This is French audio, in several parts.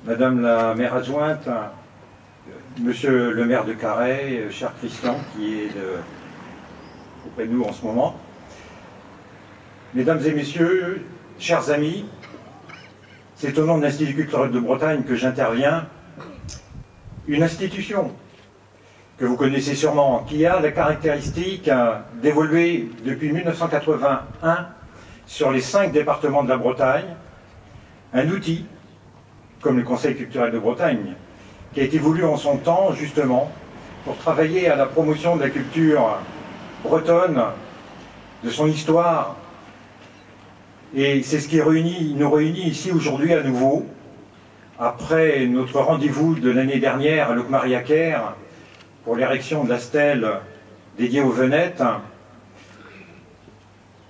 Madame la maire adjointe, Monsieur le maire de Carhaix, cher Christian, qui est auprès de nous en ce moment, Mesdames et Messieurs, chers amis, c'est au nom de l'Institut culturel de Bretagne que j'interviens, une institution que vous connaissez sûrement, qui a la caractéristique d'évoluer depuis 1981 sur les 5 départements de la Bretagne, un outil, comme le Conseil culturel de Bretagne, qui a été voulu en son temps, justement, pour travailler à la promotion de la culture bretonne, de son histoire. Et c'est ce qui nous réunit ici aujourd'hui à nouveau, après notre rendez-vous de l'année dernière à Locmariaquer, pour l'érection de la stèle dédiée aux Venettes,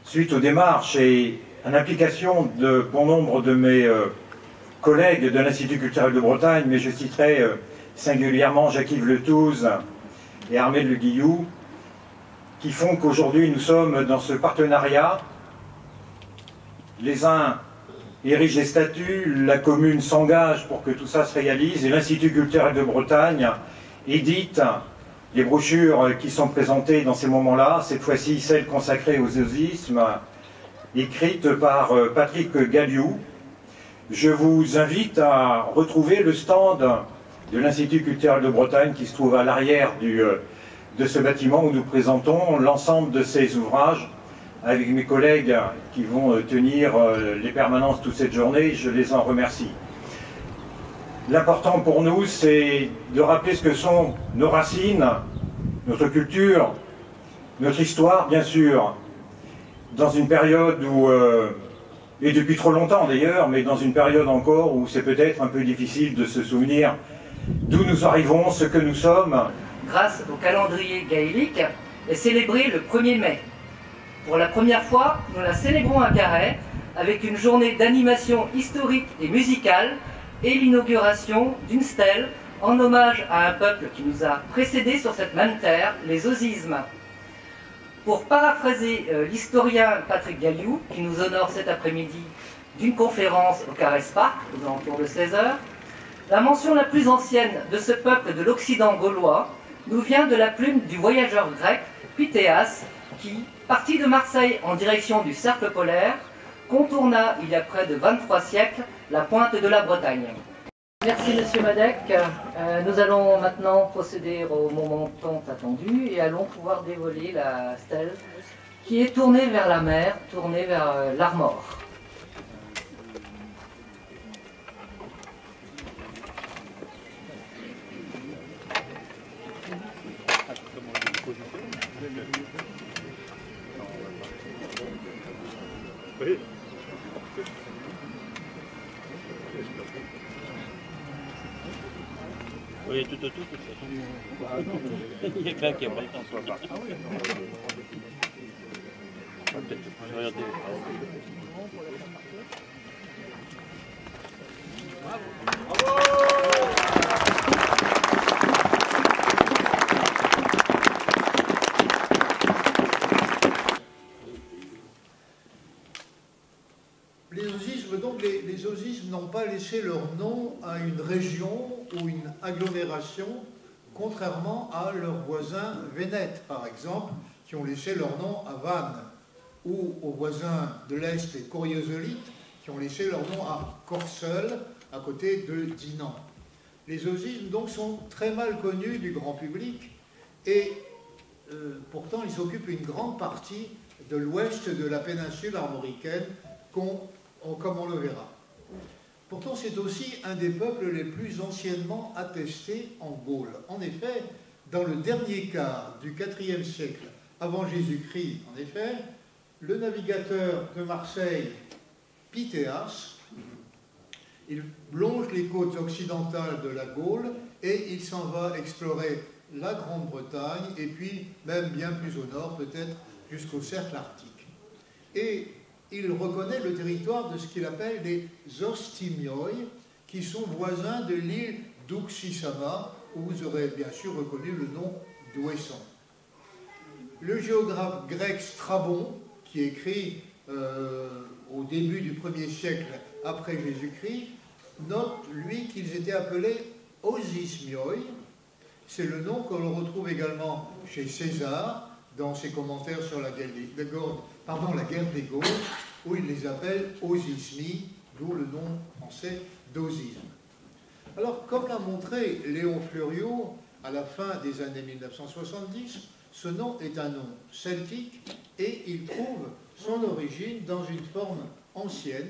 suite aux démarches et à l'implication de bon nombre de mes collègues de l'Institut culturel de Bretagne, mais je citerai singulièrement Jacques-Yves Letouze et Armel Le Guillou, qui font qu'aujourd'hui nous sommes dans ce partenariat. Les uns érigent les statuts, la commune s'engage pour que tout ça se réalise, et l'Institut culturel de Bretagne édite les brochures qui sont présentées dans ces moments-là, cette fois-ci celle consacrée aux osismes, écrite par Patrick Galliou. Je vous invite à retrouver le stand de l'Institut culturel de Bretagne qui se trouve à l'arrière de ce bâtiment où nous présentons l'ensemble de ces ouvrages avec mes collègues qui vont tenir les permanences toute cette journée. Je les en remercie. L'important pour nous, c'est de rappeler ce que sont nos racines, notre culture, notre histoire, bien sûr, dans une période où, et depuis trop longtemps d'ailleurs, mais dans une période encore où c'est peut-être un peu difficile de se souvenir d'où nous arrivons, ce que nous sommes. Grâce au calendrier gaélique, est célébré le 1er mai. Pour la première fois, nous la célébrons à Carhaix avec une journée d'animation historique et musicale et l'inauguration d'une stèle en hommage à un peuple qui nous a précédés sur cette même terre, les osismes. Pour paraphraser l'historien Patrick Galliou, qui nous honore cet après-midi d'une conférence au Carhaix Park, aux alentours de 16 h, la mention la plus ancienne de ce peuple de l'Occident gaulois nous vient de la plume du voyageur grec Pythéas, qui, parti de Marseille en direction du cercle polaire, contourna, il y a près de 23 siècles, la pointe de la Bretagne. Merci Monsieur Madec. Nous allons maintenant procéder au moment tant attendu et allons pouvoir dévoiler la stèle qui est tournée vers la mer, tournée vers l'Armor. Oui. Oui, tout. Il y a que là qui a pas le temps. Peut-être, je vais regarder. Les osismes n'ont pas laissé leur nom à une région ou une agglomération, contrairement à leurs voisins vénètes, par exemple, qui ont laissé leur nom à Vannes, ou aux voisins de l'Est, les coriozolites, qui ont laissé leur nom à Corseul, à côté de Dinan. Les osismes, donc, sont très mal connus du grand public, et pourtant, ils occupent une grande partie de l'ouest de la péninsule armoricaine, comme on le verra. Pourtant, c'est aussi un des peuples les plus anciennement attestés en Gaule. En effet, dans le dernier quart du IVe siècle avant Jésus-Christ, en effet, le navigateur de Marseille, Pythéas, il longe les côtes occidentales de la Gaule et il s'en va explorer la Grande-Bretagne et puis même bien plus au nord, peut-être jusqu'au cercle arctique. Et il reconnaît le territoire de ce qu'il appelle les Ostimioi, qui sont voisins de l'île d'Uxisama, où vous aurez bien sûr reconnu le nom d'Ouessant. Le géographe grec Strabon, qui écrit au début du 1er siècle après Jésus-Christ, note, lui, qu'ils étaient appelés Osismioi. C'est le nom que l'on retrouve également chez César, dans ses commentaires sur la guerre des Gaules, où il les appelle Osismi, d'où le nom français d'osisme. Alors, comme l'a montré Léon Fleuriot à la fin des années 1970, ce nom est un nom celtique et il trouve son origine dans une forme ancienne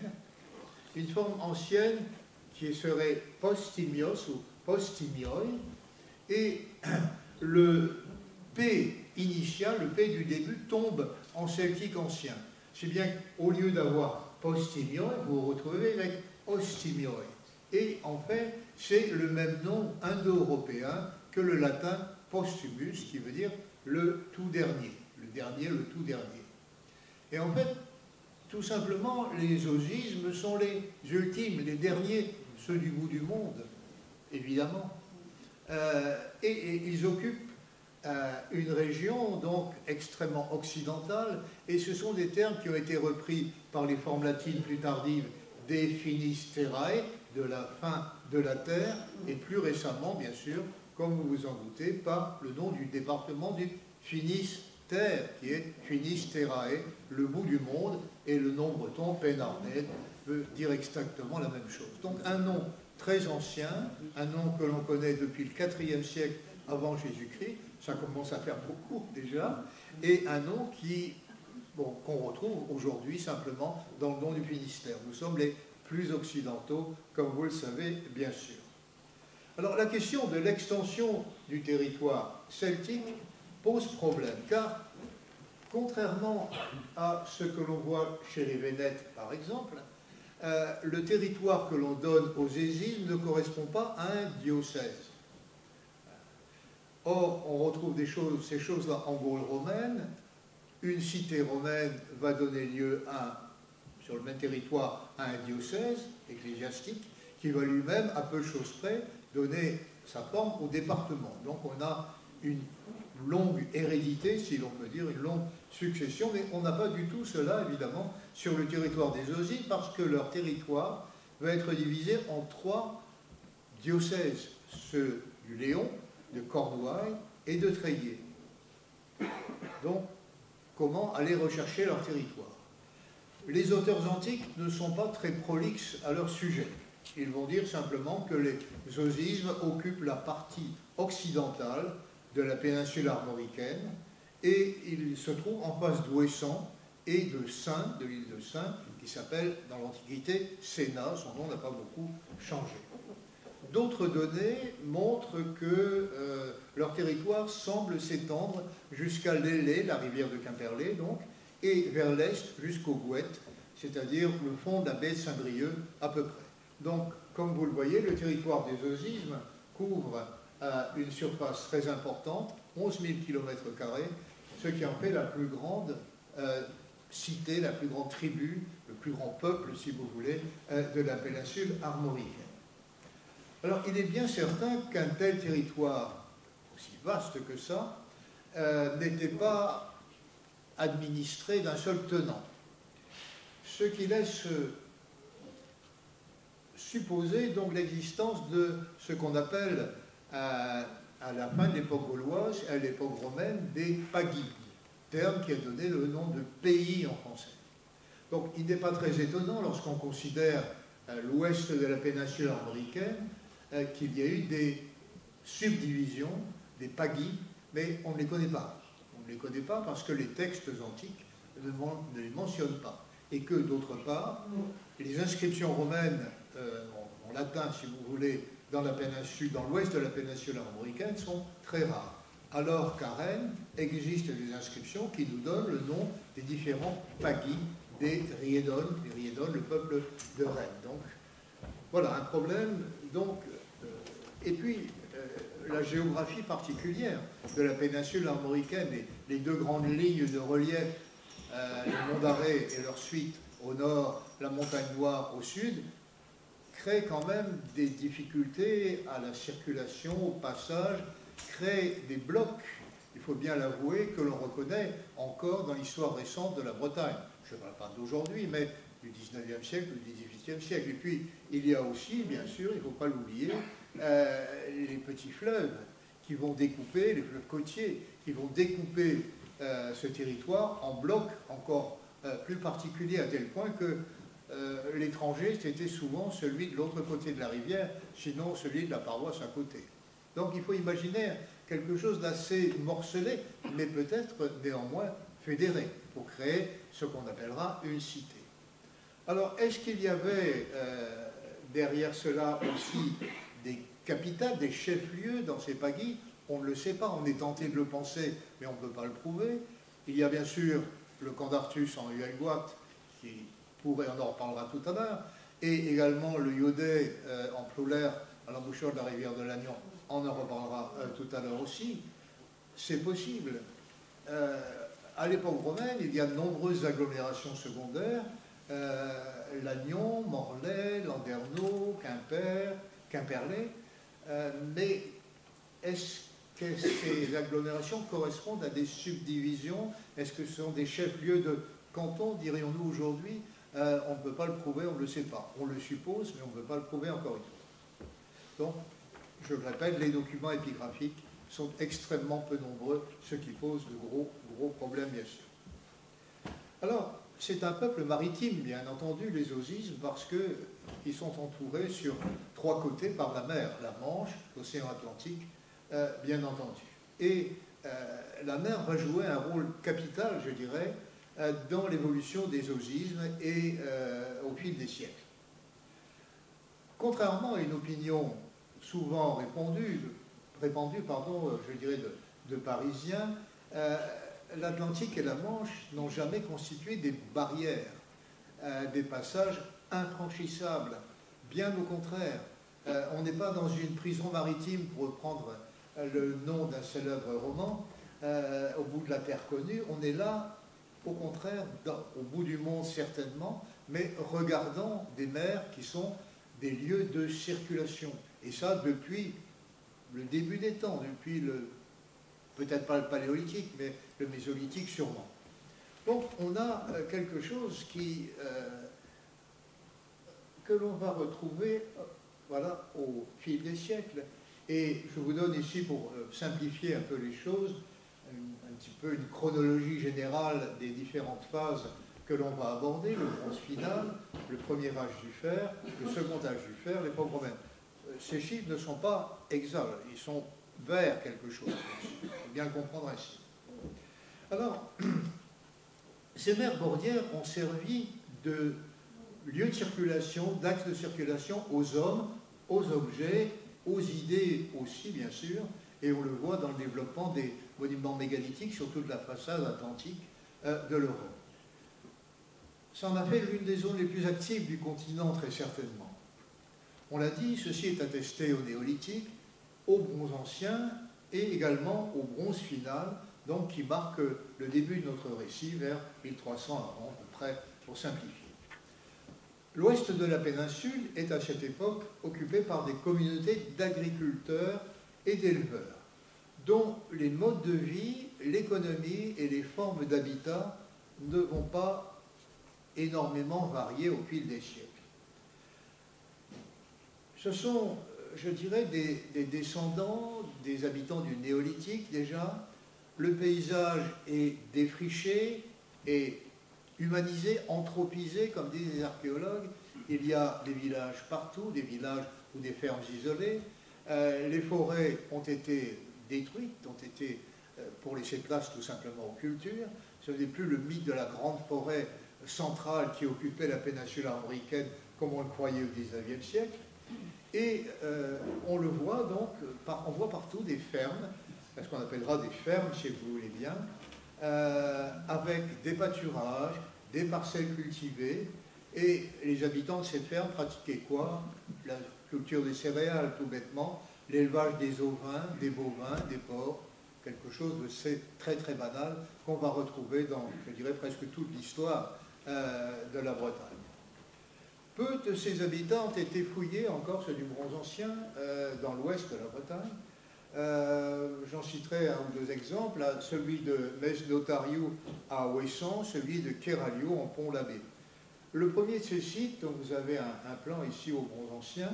qui serait postimios ou postimioi, et le P initial, le P du début, tombe en celtique ancien. C'est bien qu'au lieu d'avoir postimioi, vous vous retrouvez avec ostimioi. Et en fait, c'est le même nom indo-européen que le latin postumus, qui veut dire le tout dernier, le tout dernier. Et en fait, tout simplement, les osismes sont les ultimes, les derniers, ceux du bout du monde, évidemment. Et ils occupent une région donc extrêmement occidentale, et ce sont des termes qui ont été repris par les formes latines plus tardives des finis terrae, de la fin de la terre, et plus récemment, bien sûr, comme vous vous en doutez, par le nom du département du Finistère, qui est Finisterae, le bout du monde, et le nom breton, Penarnet, veut dire exactement la même chose. Donc un nom très ancien, un nom que l'on connaît depuis le IVe siècle avant Jésus-Christ, ça commence à faire beaucoup déjà, et un nom qu'on retrouve aujourd'hui simplement dans le nom du Finistère. Nous sommes les plus occidentaux, comme vous le savez, bien sûr. Alors la question de l'extension du territoire celtique pose problème, car contrairement à ce que l'on voit chez les Vénètes, par exemple, le territoire que l'on donne aux osismes ne correspond pas à un diocèse. Or, on retrouve ces choses-là en Gaule romaine. Une cité romaine va donner lieu sur le même territoire à un diocèse ecclésiastique qui va lui-même, à peu de choses près, donner sa forme au département. Donc on a une longue hérédité, si l'on peut dire, une longue succession, mais on n'a pas du tout cela, évidemment, sur le territoire des osismes, parce que leur territoire va être divisé en 3 diocèses, ceux du Léon, de Cornouailles et de Tréguier. Donc, comment aller rechercher leur territoire? Les auteurs antiques ne sont pas très prolixes à leur sujet. Ils vont dire simplement que les osismes occupent la partie occidentale de la péninsule armoricaine et ils se trouvent en face d'Ouessant et de Saint, de l'île de Saint, qui s'appelle dans l'Antiquité Sénat. Son nom n'a pas beaucoup changé. D'autres données montrent que leur territoire semble s'étendre jusqu'à l'Aillet, la rivière de Quimperlé, donc, et vers l'est jusqu'au Gouette, c'est-à-dire le fond de la baie de Saint-Brieuc à peu près. Donc, comme vous le voyez, le territoire des osismes couvre une surface très importante, 11 000 km², ce qui en fait la plus grande cité, la plus grande tribu, le plus grand peuple, si vous voulez, de la péninsule armoricaine. Alors, il est bien certain qu'un tel territoire, aussi vaste que ça, n'était pas administré d'un seul tenant. Ce qui laisse supposer donc l'existence de ce qu'on appelle à la fin de l'époque gauloise et à l'époque romaine des pagis, terme qui a donné le nom de pays en français. Donc, il n'est pas très étonnant lorsqu'on considère l'ouest de la péninsule armoricaine qu'il y a eu des subdivisions, des pagis, mais on ne les connaît pas. On ne les connaît pas parce que les textes antiques ne les mentionnent pas. Et que, d'autre part, les inscriptions romaines, en latin, si vous voulez, dans l'ouest de la péninsule armoricaine, sont très rares. Alors qu'à Rennes, existent des inscriptions qui nous donnent le nom des différents pagis des Riedones, le peuple de Rennes. Donc, voilà, un problème, donc, et puis, la géographie particulière de la péninsule armoricaine, les 2 grandes lignes de relief, les monts d'Arrée et leur suite au nord, la montagne Noire au sud, créent quand même des difficultés à la circulation, au passage, créent des blocs, il faut bien l'avouer, que l'on reconnaît encore dans l'histoire récente de la Bretagne. Je ne parle pas d'aujourd'hui, mais du 19e siècle ou du 18e siècle. Et puis, il y a aussi, bien sûr, il ne faut pas l'oublier, les petits fleuves qui vont découper, les fleuves côtiers, qui vont découper ce territoire en blocs encore plus particuliers, à tel point que l'étranger, c'était souvent celui de l'autre côté de la rivière, sinon celui de la paroisse à côté. Donc il faut imaginer quelque chose d'assez morcelé, mais peut-être néanmoins fédéré, pour créer ce qu'on appellera une cité. Alors, est-ce qu'il y avait derrière cela aussi des capitales, des chefs-lieux dans ces pagis? On ne le sait pas, on est tenté de le penser, mais on ne peut pas le prouver. Il y a bien sûr le camp d'Artus en Huelgoat, qui pourrait, on en reparlera tout à l'heure, et également le Yodet en Ploulaire, à l'embouchure de la rivière de Lannion, on en reparlera tout à l'heure aussi. C'est possible. À l'époque romaine, il y a de nombreuses agglomérations secondaires, Lannion, Morlaix, Landerneau, Quimper, Quimperlé, mais est-ce que ces agglomérations correspondent à des subdivisions? Est-ce que ce sont des chefs-lieux de canton, dirions-nous aujourd'hui? On ne peut pas le prouver, on ne le sait pas. On le suppose, mais on ne peut pas le prouver encore une fois. Donc, je le répète, les documents épigraphiques sont extrêmement peu nombreux, ce qui pose de gros problèmes, bien sûr. Alors, c'est un peuple maritime, bien entendu, les Osismes, parce qu'ils sont entourés sur 3 côtés par la mer, la Manche, l'océan Atlantique, bien entendu. Et la mer va jouer un rôle capital, je dirais, dans l'évolution des Osismes et au fil des siècles. Contrairement à une opinion souvent répandue, je dirais, de Parisiens, l'Atlantique et la Manche n'ont jamais constitué des barrières, des passages infranchissables. Bien au contraire, on n'est pas dans une prison maritime, pour reprendre le nom d'un célèbre roman, au bout de la terre connue. On est là, au contraire, au bout du monde certainement, mais regardant des mers qui sont des lieux de circulation. Et ça depuis le début des temps, depuis peut-être pas le paléolithique, mais le mésolithique sûrement. Donc on a quelque chose que l'on va retrouver voilà, au fil des siècles. Et je vous donne ici, pour simplifier un peu les choses, un petit peu une chronologie générale des différentes phases que l'on va aborder, le bronze final, le premier âge du fer, le second âge du fer, l'époque romaine. Ces chiffres ne sont pas exacts, ils sont vers quelque chose, il faut bien le comprendre ainsi. Alors, ces mers bordières ont servi de lieu de circulation, d'axe de circulation aux hommes, aux objets, aux idées aussi, bien sûr, et on le voit dans le développement des monuments mégalithiques sur toute la façade atlantique de l'Europe. Ça en a fait l'une des zones les plus actives du continent, très certainement. On l'a dit, ceci est attesté au néolithique, au bronze ancien et également au bronze final, donc qui marque le début de notre récit vers 1300 avant, à peu près, pour simplifier. L'ouest de la péninsule est à cette époque occupé par des communautés d'agriculteurs et d'éleveurs, dont les modes de vie, l'économie et les formes d'habitat ne vont pas énormément varier au fil des siècles. Ce sont, je dirais, des descendants des habitants du néolithique déjà. Le paysage est défriché et humanisé, anthropisé, comme disent les archéologues. Il y a des villages partout, des villages ou des fermes isolées. Les forêts ont été détruites, ont été pour laisser place tout simplement aux cultures. Ce n'est plus le mythe de la grande forêt centrale qui occupait la péninsule armoricaine comme on le croyait au XIXe siècle. Et on le voit donc, on voit partout des fermes, ce qu'on appellera des fermes, si vous voulez bien, avec des pâturages, des parcelles cultivées, et les habitants de ces fermes pratiquaient quoi? La culture des céréales, tout bêtement, l'élevage des ovins, des bovins, des porcs, quelque chose de très très banal qu'on va retrouver dans, je dirais, presque toute l'histoire de la Bretagne. Peu de ces habitants ont été fouillés, encore ceux du bronze ancien, dans l'ouest de la Bretagne. J'en citerai un ou deux exemples, celui de Mesnotariou à Ouessant, celui de Keraliou en Pont-l'Abbé. Le premier de ces sites, dont vous avez un plan ici au Bronze Ancien,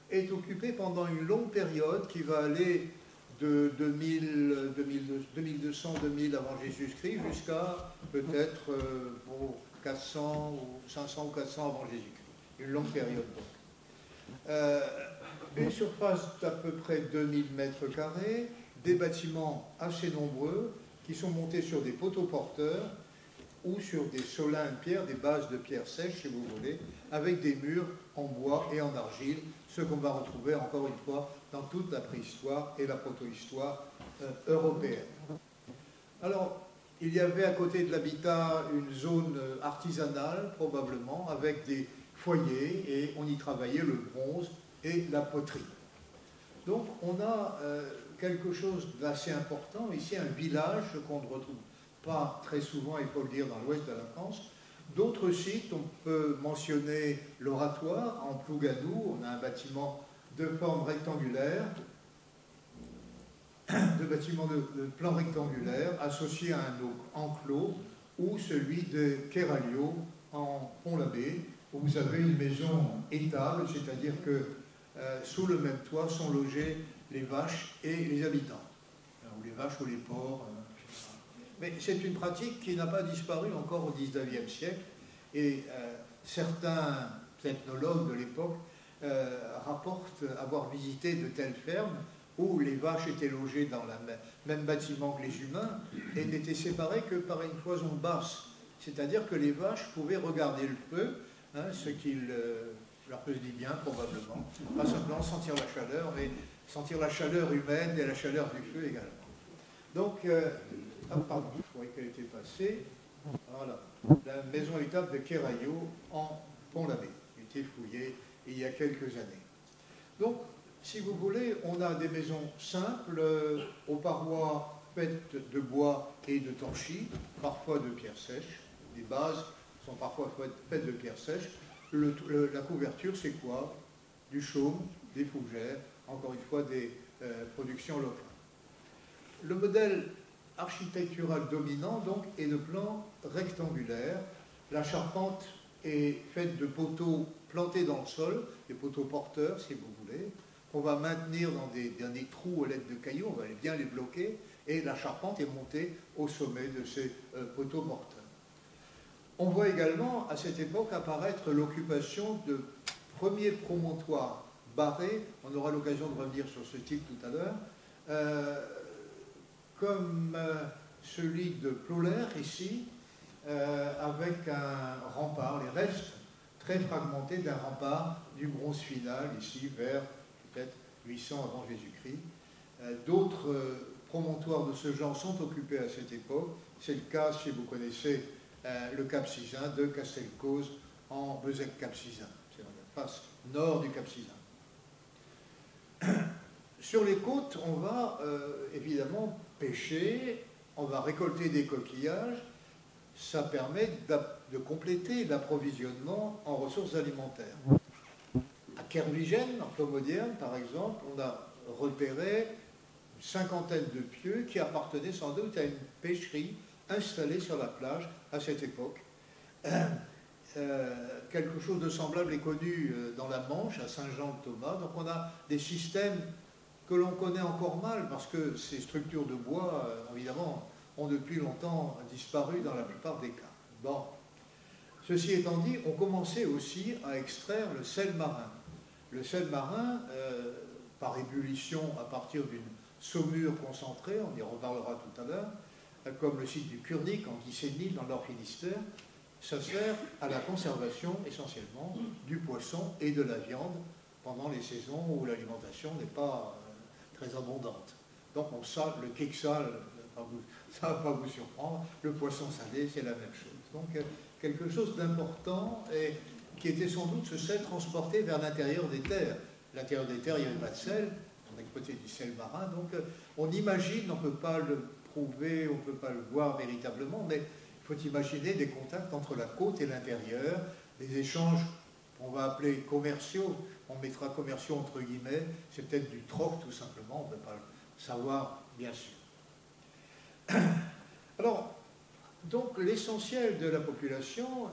est occupé pendant une longue période qui va aller de 2200, 2000 avant Jésus-Christ jusqu'à peut-être 400 ou 500 ou 400 avant Jésus-Christ. Une longue période donc. Une surface d'à peu près 2000 mètres carrés, des bâtiments assez nombreux qui sont montés sur des poteaux porteurs ou sur des solins de pierre, des bases de pierre sèche, si vous voulez, avec des murs en bois et en argile, ce qu'on va retrouver encore une fois dans toute la préhistoire et la protohistoire européenne. Alors, il y avait à côté de l'habitat une zone artisanale, probablement, avec des foyers, et on y travaillait le bronze et la poterie. Donc, on a quelque chose d'assez important, ici un village qu'on ne retrouve pas très souvent, il faut le dire, dans l'ouest de la France. D'autres sites, on peut mentionner l'oratoire en Plougadou, on a un bâtiment de forme rectangulaire, de plan rectangulaire associé à un enclos, ou celui de Keralio en Pont-l'Abbé, où vous avez une maison étable, c'est-à-dire que sous le même toit sont logées les vaches et les habitants, ou les vaches ou les porcs. Mais c'est une pratique qui n'a pas disparu encore au XIXe siècle, et certains ethnologues de l'époque rapportent avoir visité de telles fermes où les vaches étaient logées dans le même bâtiment que les humains et n'étaient séparées que par une cloison basse. C'est-à-dire que les vaches pouvaient regarder le feu, hein, ce qui leur faisait du bien probablement, pas simplement sentir la chaleur, mais sentir la chaleur humaine et la chaleur du feu également. Donc, pardon, je croyais qu'elle était passée. Voilà, la maison étable de Keralio en Pont-l'Abbé, qui a été fouillée il y a quelques années. Donc, si vous voulez, on a des maisons simples, aux parois faites de bois et de torchis, parfois de pierre sèche. Les bases sont parfois faites de pierre sèche. La couverture, c'est quoi? Du chaume, des fougères, encore une fois des productions locales. Le modèle architectural dominant donc est de plan rectangulaire. La charpente est faite de poteaux plantés dans le sol, des poteaux porteurs si vous voulez, qu'on va maintenir dans des trous à l'aide de cailloux, on va bien les bloquer, et la charpente est montée au sommet de ces poteaux porteurs. On voit également à cette époque apparaître l'occupation de premiers promontoires barrés, on aura l'occasion de revenir sur ce type tout à l'heure, comme celui de Ploler ici, avec un rempart, les restes très fragmentés d'un rempart du bronze final, ici vers peut-être 800 avant Jésus-Christ. D'autres promontoires de ce genre sont occupés à cette époque. C'est le cas, si vous connaissez le Cap Sizun, de Castelcause en Bezec-Cap-Sizun. C'est la face nord du Cap Sizun. Sur les côtes, on va évidemment pêcher, on va récolter des coquillages. Ça permet de compléter l'approvisionnement en ressources alimentaires. À Kervigène, en Plomodierne, par exemple, on a repéré une cinquantaine de pieux qui appartenaient sans doute à une pêcherie installée sur la plage à cette époque. Quelque chose de semblable est connu dans la Manche, à Saint-Jean-de-Thomas. Donc on a des systèmes que l'on connaît encore mal, parce que ces structures de bois, évidemment, ont depuis longtemps disparu dans la plupart des cas. Bon. Ceci étant dit, on commençait aussi à extraire le sel marin. Le sel marin, par ébullition à partir d'une saumure concentrée, on y reparlera tout à l'heure, comme le site du Kurnik en Icénie, dans le Nord Finistère, ça sert à la conservation essentiellement du poisson et de la viande pendant les saisons où l'alimentation n'est pas très abondante. Donc on sale, le keksal, ça ne va pas vous surprendre, le poisson salé, c'est la même chose. Donc quelque chose d'important et qui était sans doute ce sel transporté vers l'intérieur des terres. L'intérieur des terres, il n'y avait pas de sel, on exploitait du sel marin, donc on imagine, on ne peut pas le prouver, on ne peut pas le voir véritablement, mais il faut imaginer des contacts entre la côte et l'intérieur, des échanges qu'on va appeler commerciaux, on mettra commerciaux entre guillemets, c'est peut-être du troc tout simplement, on ne peut pas le savoir bien sûr. Alors, Donc l'essentiel de la population,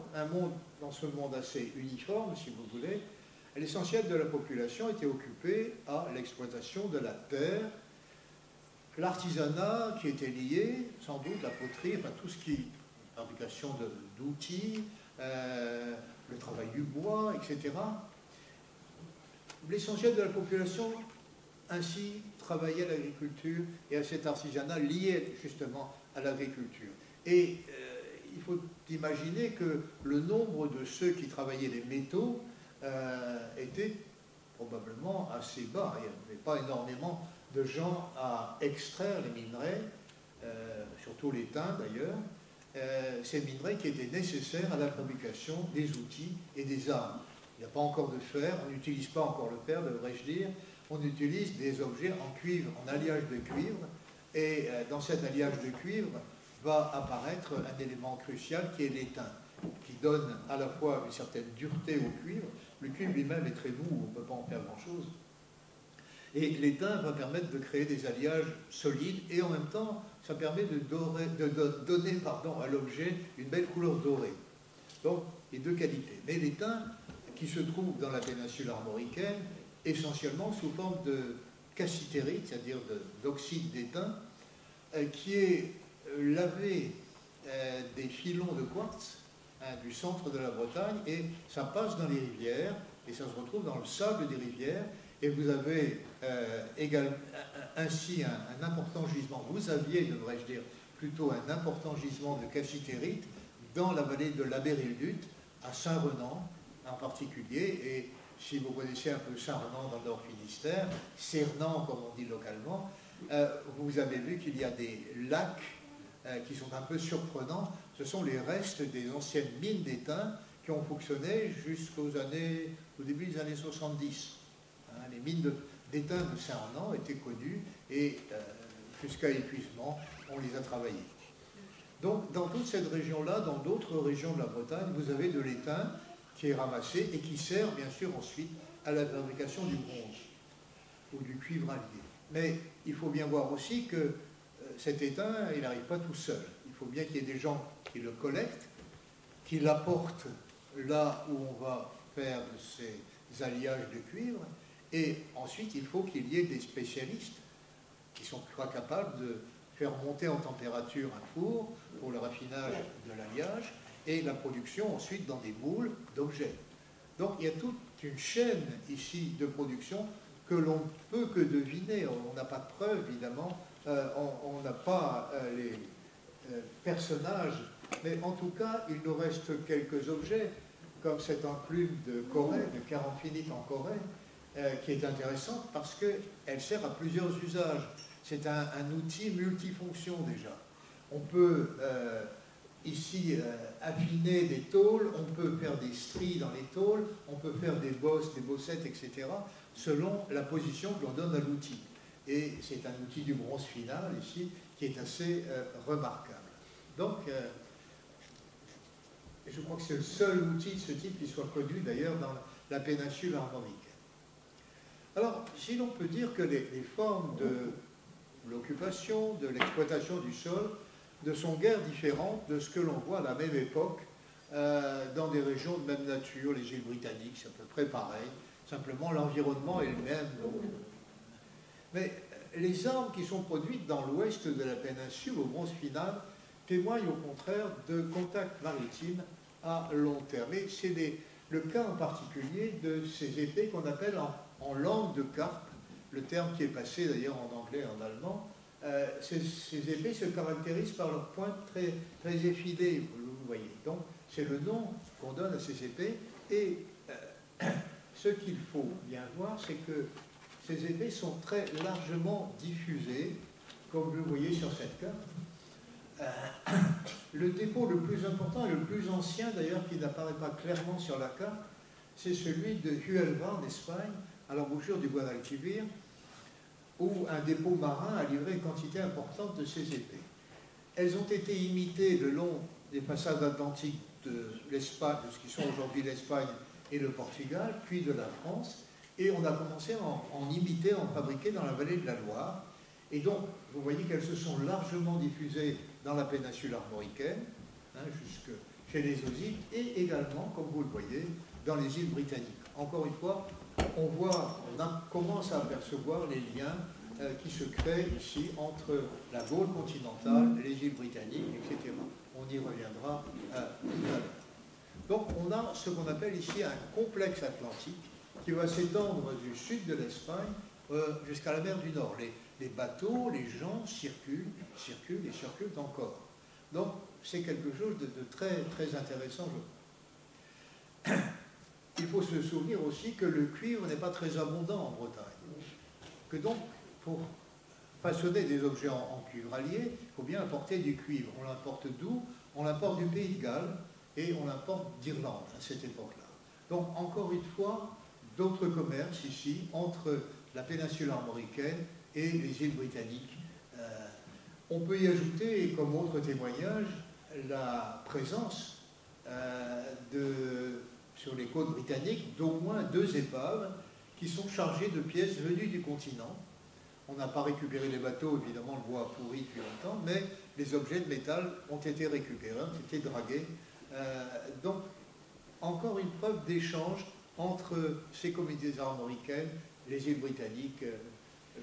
dans ce monde assez uniforme, si vous voulez, l'essentiel de la population était occupé à l'exploitation de la terre, l'artisanat qui était lié, sans doute, la poterie, enfin tout ce qui, fabrication d'outils, le travail du bois, etc. L'essentiel de la population ainsi travaillait à l'agriculture et à cet artisanat lié justement à l'agriculture. Et il faut imaginer que le nombre de ceux qui travaillaient les métaux était probablement assez bas. Il n'y avait pas énormément de gens à extraire les minerais, surtout l'étain d'ailleurs, ces minerais qui étaient nécessaires à la fabrication des outils et des armes. Il n'y a pas encore de fer, on n'utilise pas encore le fer, devrais-je dire, on utilise des objets en cuivre, en alliage de cuivre, et dans cet alliage de cuivre va apparaître un élément crucial qui est l'étain, qui donne à la fois une certaine dureté au cuivre. Le cuivre lui-même est très mou, on ne peut pas en faire grand-chose. Et l'étain va permettre de créer des alliages solides, et en même temps, ça permet de donner à l'objet une belle couleur dorée. Donc, les deux qualités. Mais l'étain, qui se trouve dans la péninsule armoricaine, essentiellement sous forme de cassitérite, c'est-à-dire d'oxyde d'étain, qui est lavé des filons de quartz du centre de la Bretagne, et ça passe dans les rivières, et ça se retrouve dans le sable des rivières, et vous avez ainsi un important gisement, vous aviez, devrais-je dire, plutôt un important gisement de cassitérite dans la vallée de l'Abéryl-Lutte, à Saint-Renan en particulier, et si vous connaissez un peu Saint-Renan dans le Nord-Finistère, Cernan comme on dit localement, vous avez vu qu'il y a des lacs qui sont un peu surprenants. Ce sont les restes des anciennes mines d'étain qui ont fonctionné jusqu'au début des années 70. Les mines d'étain de Saint-Renan étaient connues et jusqu'à épuisement, on les a travaillées. Donc, dans toute cette région-là, dans d'autres régions de la Bretagne, vous avez de l'étain qui est ramassé et qui sert, bien sûr, ensuite à la fabrication du bronze ou du cuivre allié. Mais il faut bien voir aussi que cet étain, il n'arrive pas tout seul. Il faut bien qu'il y ait des gens qui le collectent, qui l'apportent là où on va faire de ces alliages de cuivre, et ensuite, il faut qu'il y ait des spécialistes qui sont capables de faire monter en température un four pour le raffinage de l'alliage et la production ensuite dans des moules d'objets. Donc il y a toute une chaîne ici de production que l'on ne peut que deviner. On n'a pas de preuves, évidemment, on n'a pas les personnages, mais en tout cas, il nous reste quelques objets, comme cette enclume de Corée, de caramphilite en Corée, qui est intéressante parce qu'elle sert à plusieurs usages. C'est un outil multifonction déjà. On peut ici affiner des tôles, on peut faire des stries dans les tôles, on peut faire des bosses, des bossettes, etc., selon la position que l'on donne à l'outil. Et c'est un outil du bronze final ici qui est assez remarquable. Donc, je crois que c'est le seul outil de ce type qui soit connu d'ailleurs dans la péninsule armoricaine. Alors, si l'on peut dire que les formes de l'occupation, de l'exploitation du sol, ne sont guère différentes de ce que l'on voit à la même époque dans des régions de même nature, les îles britanniques, c'est à peu près pareil, simplement l'environnement est le même. Mais les armes qui sont produites dans l'ouest de la péninsule, au bronze final, témoignent au contraire de contacts maritimes à long terme. Et c'est le cas en particulier de ces épées qu'on appelle en langue de carpe, le terme qui est passé d'ailleurs en anglais et en allemand. Ces épées se caractérisent par leur pointe très, très effilée, vous voyez. Donc c'est le nom qu'on donne à ces épées. Et ce qu'il faut bien voir, c'est que ces épées sont très largement diffusées, comme vous le voyez sur cette carte. Le dépôt le plus important et le plus ancien, d'ailleurs, qui n'apparaît pas clairement sur la carte, c'est celui de Huelva, en Espagne, à l'embouchure du Guadalquivir, où un dépôt marin a livré une quantité importante de ces épées. Elles ont été imitées le long des façades atlantiques de l'Espagne, de ce qui sont aujourd'hui l'Espagne et le Portugal, puis de la France, et on a commencé à en imiter, à en fabriquer dans la vallée de la Loire. Et donc, vous voyez qu'elles se sont largement diffusées dans la péninsule armoricaine, jusque chez les Osites, et également, comme vous le voyez, dans les îles britanniques. Encore une fois, on commence à apercevoir les liens qui se créent ici entre la Gaule continentale, les îles britanniques, etc. On y reviendra tout à l'heure. Donc on a ce qu'on appelle ici un complexe atlantique qui va s'étendre du sud de l'Espagne jusqu'à la mer du Nord. Les bateaux, les gens circulent encore. Donc c'est quelque chose de très, très intéressant. Il faut se souvenir aussi que le cuivre n'est pas très abondant en Bretagne. Que donc, pour façonner des objets en cuivre allié, il faut bien importer du cuivre. On l'importe d'où? On l'importe du Pays de Galles et on l'importe d'Irlande à cette époque-là. Donc, encore une fois, d'autres commerces ici entre la péninsule armoricaine et les îles britanniques. On peut y ajouter, comme autre témoignage, la présence sur les côtes britanniques d'au moins 2 épaves qui sont chargées de pièces venues du continent. On n'a pas récupéré les bateaux, évidemment, le bois a pourri depuis longtemps, mais les objets de métal ont été récupérés, ont été dragués. Donc, encore une preuve d'échange entre ces communautés armoricaines, les îles britanniques,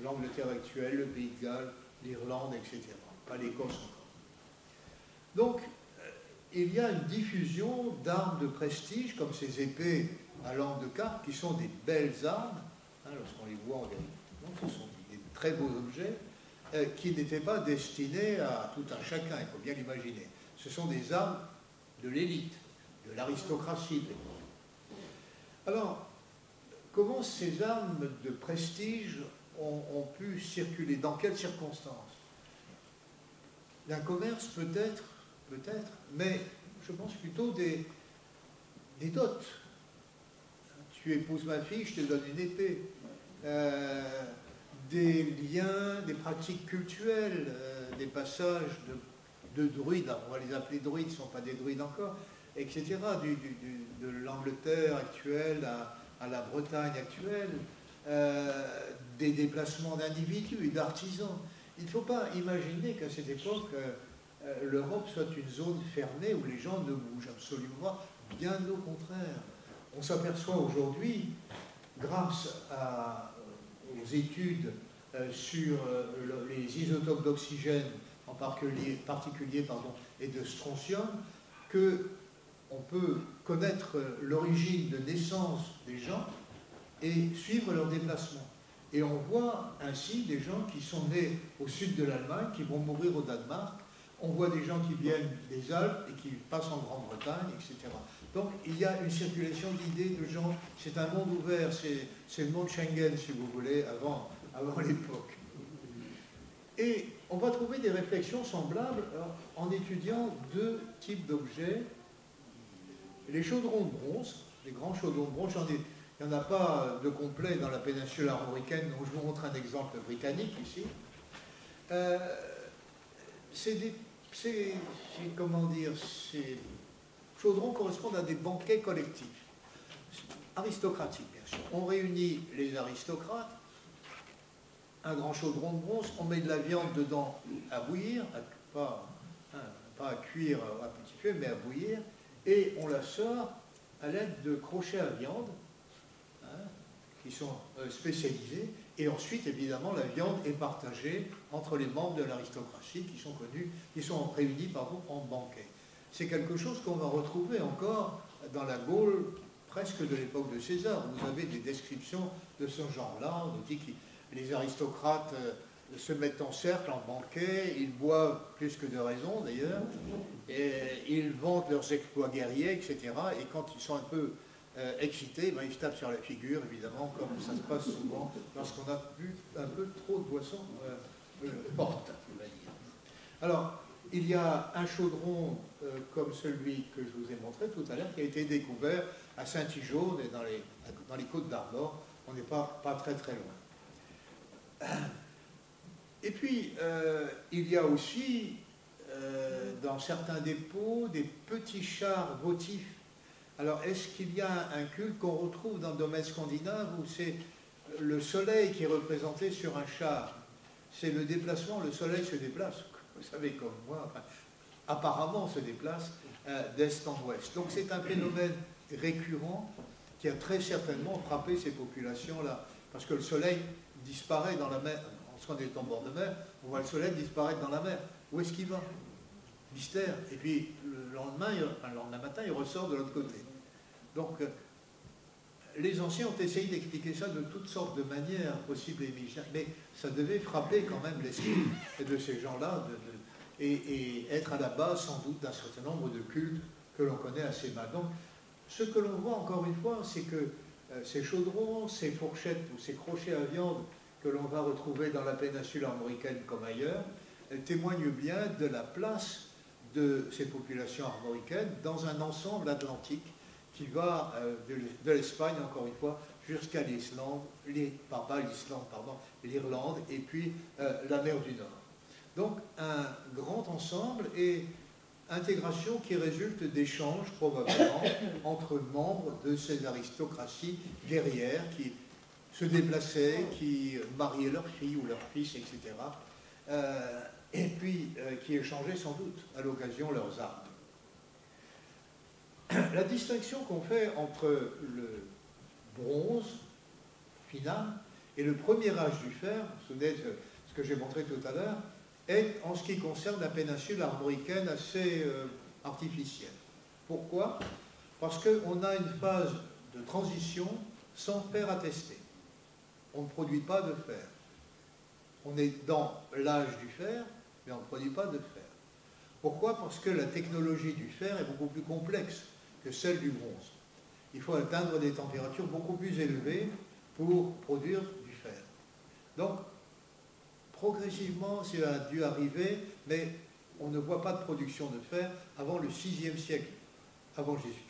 l'Angleterre actuelle, le Pays de Galles, l'Irlande, etc. Pas l'Écosse encore. Donc, il y a une diffusion d'armes de prestige, comme ces épées à lampe de carpe, qui sont des belles armes. Lorsqu'on les voit, on dirait, ce sont des très beaux objets, qui n'étaient pas destinés à tout un chacun, il faut bien l'imaginer. Ce sont des armes de l'élite, de l'aristocratie de l'époque. Alors, comment ces armes de prestige ont pu circuler? Dans quelles circonstances? D'un commerce peut-être, mais je pense plutôt des dots. Tu épouses ma fille, je te donne une épée. Des liens, des pratiques culturelles, des passages de druides, on va les appeler druides, ils ne sont pas des druides encore, etc., de l'Angleterre actuelle à la Bretagne actuelle, des déplacements d'individus, d'artisans. Il ne faut pas imaginer qu'à cette époque, l'Europe soit une zone fermée où les gens ne bougent absolument pas, bien au contraire. On s'aperçoit aujourd'hui, grâce aux études sur les isotopes d'oxygène, en particulier et de strontium, qu'on peut connaître l'origine de naissance des gens et suivre leur déplacement. Et on voit ainsi des gens qui sont nés au sud de l'Allemagne, qui vont mourir au Danemark. On voit des gens qui viennent des Alpes et qui passent en Grande-Bretagne, etc. Donc il y a une circulation d'idées, de gens. C'est un monde ouvert, c'est le monde Schengen, si vous voulez, avant l'époque. Et on va trouver des réflexions semblables en étudiant 2 types d'objets. Les chaudrons de bronze, les grands chaudrons de bronze, il n'y en a pas de complet dans la péninsule armoricaine, donc je vous montre un exemple britannique ici. Ces chaudrons correspondent à des banquets collectifs, aristocratiques bien sûr. On réunit les aristocrates, un grand chaudron de bronze, on met de la viande dedans à bouillir, pas à cuire à petit feu, mais à bouillir, et on la sort à l'aide de crochets à viande, qui sont spécialisés, et ensuite, évidemment, la viande est partagée entre les membres de l'aristocratie qui sont réunis en banquet. C'est quelque chose qu'on va retrouver encore dans la Gaule, presque de l'époque de César. Vous avez des descriptions de ce genre-là. On dit que les aristocrates se mettent en cercle, en banquet, ils boivent plus que de raison d'ailleurs, et ils vantent leurs exploits guerriers, etc. Et quand ils sont un peu excités, ils se tapent sur la figure, évidemment, comme ça se passe souvent lorsqu'on a bu un peu trop de boissons fortes, on va dire. Alors, il y a un chaudron comme celui que je vous ai montré tout à l'heure qui a été découvert à Saint-Ijaune et dans les Côtes d'Armor. On n'est pas très très loin. Et puis, il y a aussi dans certains dépôts des petits chars votifs. Alors, est-ce qu'il y a un culte qu'on retrouve dans le domaine scandinave où c'est le soleil qui est représenté sur un char? C'est le déplacement, le soleil se déplace, vous savez, comme moi. Enfin, apparemment se déplacent d'est en ouest. Donc c'est un phénomène récurrent qui a très certainement frappé ces populations-là. Parce que le soleil disparaît dans la mer. Lorsqu'on est en bord de mer, on voit le soleil disparaître dans la mer. Où est-ce qu'il va? Mystère. Et puis le lendemain matin, il ressort de l'autre côté. Donc les anciens ont essayé d'expliquer ça de toutes sortes de manières possibles et imaginables, mais ça devait frapper quand même l'esprit de ces gens-là et être à la base sans doute d'un certain nombre de cultes que l'on connaît assez mal. Donc ce que l'on voit encore une fois, c'est que ces chaudrons, ces fourchettes ou ces crochets à viande que l'on va retrouver dans la péninsule armoricaine comme ailleurs, témoignent bien de la place de ces populations armoricaines dans un ensemble atlantique qui va de l'Espagne, encore une fois, jusqu'à l'Irlande, et puis la mer du Nord. Donc un grand ensemble et intégration qui résulte d'échanges probablement entre membres de ces aristocraties guerrières qui se déplaçaient, qui mariaient leurs filles ou leurs fils, etc. Et puis qui échangeaient sans doute à l'occasion leurs armes. La distinction qu'on fait entre le bronze final et le premier âge du fer, vous vous souvenez de ce que j'ai montré tout à l'heure, est en ce qui concerne la péninsule armoricaine assez artificielle. Pourquoi? Parce qu'on a une phase de transition sans fer attesté. On ne produit pas de fer. On est dans l'âge du fer, mais on ne produit pas de fer. Pourquoi? Parce que la technologie du fer est beaucoup plus complexe que celle du bronze. Il faut atteindre des températures beaucoup plus élevées pour produire du fer. Donc, progressivement, ça a dû arriver, mais on ne voit pas de production de fer avant le VIe siècle, avant Jésus-Christ.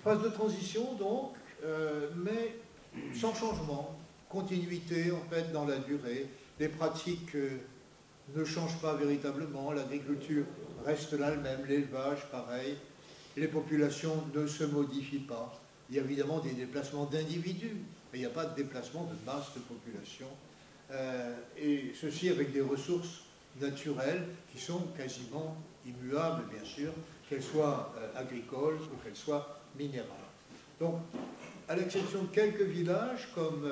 Phase de transition, donc, mais sans changement, continuité, en fait, dans la durée. Les pratiques ne changent pas véritablement, l'agriculture reste là elle-même, l'élevage, pareil. Les populations ne se modifient pas. Il y a évidemment des déplacements d'individus, mais il n'y a pas de déplacement de masse de population. Et ceci avec des ressources naturelles qui sont quasiment immuables, bien sûr, qu'elles soient agricoles ou qu'elles soient minérales. Donc, à l'exception de quelques villages comme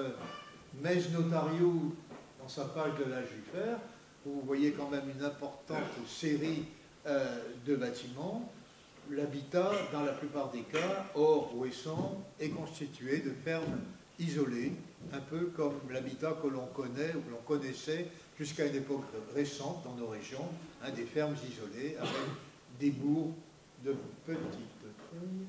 Mez Notariu, dans sa page de l'âge du fer, où vous voyez quand même une importante série de bâtiments, l'habitat, dans la plupart des cas, hors Ouessant, est constitué de fermes isolées, un peu comme l'habitat que l'on connaît ou que l'on connaissait jusqu'à une époque récente dans nos régions, des fermes isolées avec des bourgs de petites feuilles.